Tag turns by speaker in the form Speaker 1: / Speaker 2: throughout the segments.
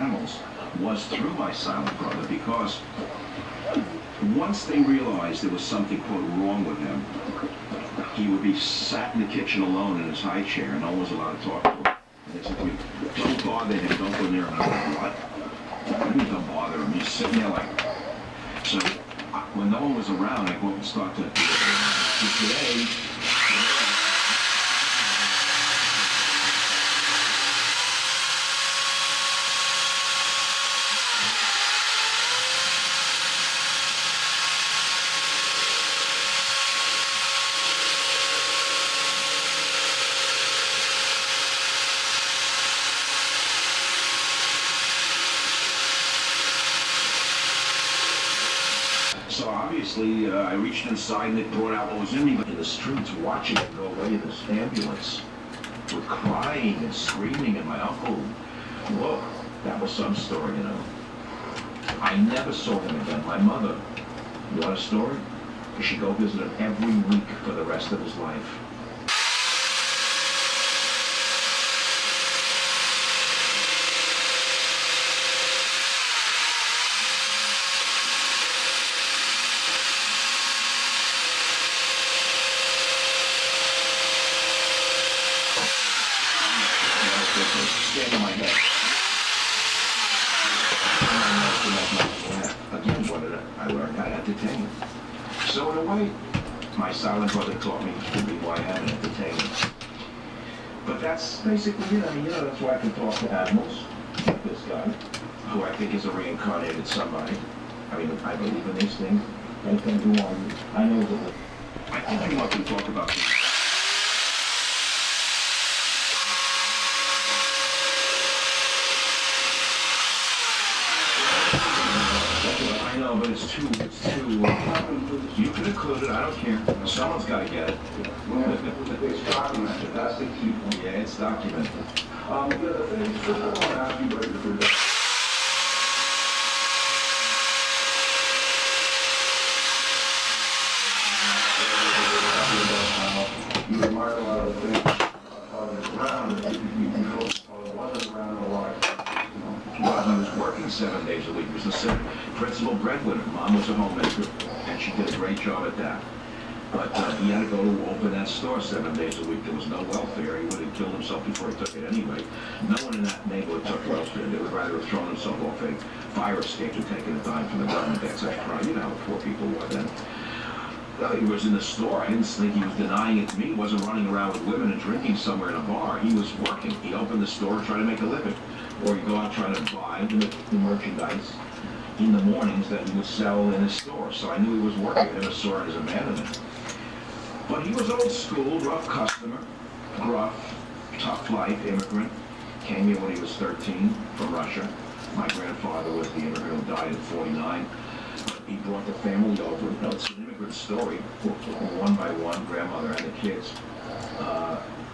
Speaker 1: animals was through my silent brother, because once they realized there was something, quote, wrong with him, he would be sat in the kitchen alone in his high chair, and no one was allowed to talk to him. And they said to me, don't bother him, don't go near him. And I'm like, what? What do you mean don't bother him? He's sitting there like... So when no one was around, I go up and start to... Today... So obviously, I reached inside and it brought out what was in me. But in the streets, watching it go away in this ambulance, with crying and screaming, and my uncle, whoa, that was some story, you know. I never saw him again. My mother, you want a story? She'd go visit him every week for the rest of his life. Stand on my head. Again, what did I learned how to entertain. So in a way, my silent brother taught me to be who I am and entertain. But that's basically it. I mean, that's why I can talk to animals, like this guy, who I think is a reincarnated somebody. I mean, I believe in these things. And who are you? I know that. I think I want to talk about this. I know, but it's too, you can include it, I don't care. Someone's got to get it.
Speaker 2: It's documented, that's the key point.
Speaker 1: Yeah, it's documented.
Speaker 2: The thing, first I want to ask you about your production. You remark a lot of things around, that you wasn't around a lot.
Speaker 1: Well, he was working 7 days a week. He was the principal breadwinner. Mom was a homemaker, and she did a great job at that. But he had to go to open that store 7 days a week. There was no welfare. He would have killed himself before he took it anyway. No one in that neighborhood took welfare. They would rather have thrown himself off a fire escape than taken a dime from the government. That's a crime. You know how poor people were then. He was in the store. I didn't think he was denying it to me. He wasn't running around with women and drinking somewhere in a bar. He was working. He opened the store trying to make a living. Or he'd go out trying to buy the merchandise in the mornings that he would sell in his store. So I knew he was working. I never saw it as a man in it. But he was old school, rough customer, gruff, tough life, immigrant. Came here when he was 13 from Russia. My grandfather was the immigrant who died at 49. He brought the family over. You know, it's an immigrant story, one by one, grandmother and the kids.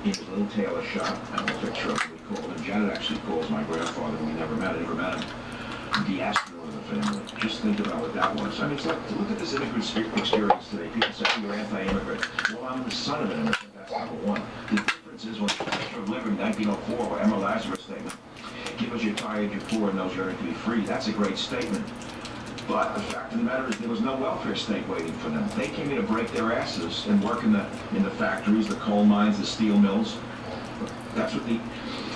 Speaker 1: In his little tailor shop, I have a picture of him. We called him. Janet actually calls my grandfather, who we never met. I never met him. The astronaut of the family. Just think about what that was. I mean, it's like, look at this immigrant experience today. People say you're anti-immigrant. Well, I'm the son of an immigrant. That's number one. The difference is when the Picture of Liberty, 1904, or Emma Lazarus statement, give us your tired, your poor, and those yearning to be free. That's a great statement. But the fact of the matter is there was no welfare state waiting for them. They came here to break their asses and work in the factories, the coal mines, the steel mills. That's what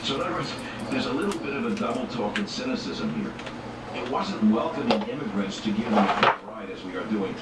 Speaker 1: so in other words, there's a little bit of a double talk and cynicism here. It wasn't welcoming immigrants to give them a free ride as we are doing today.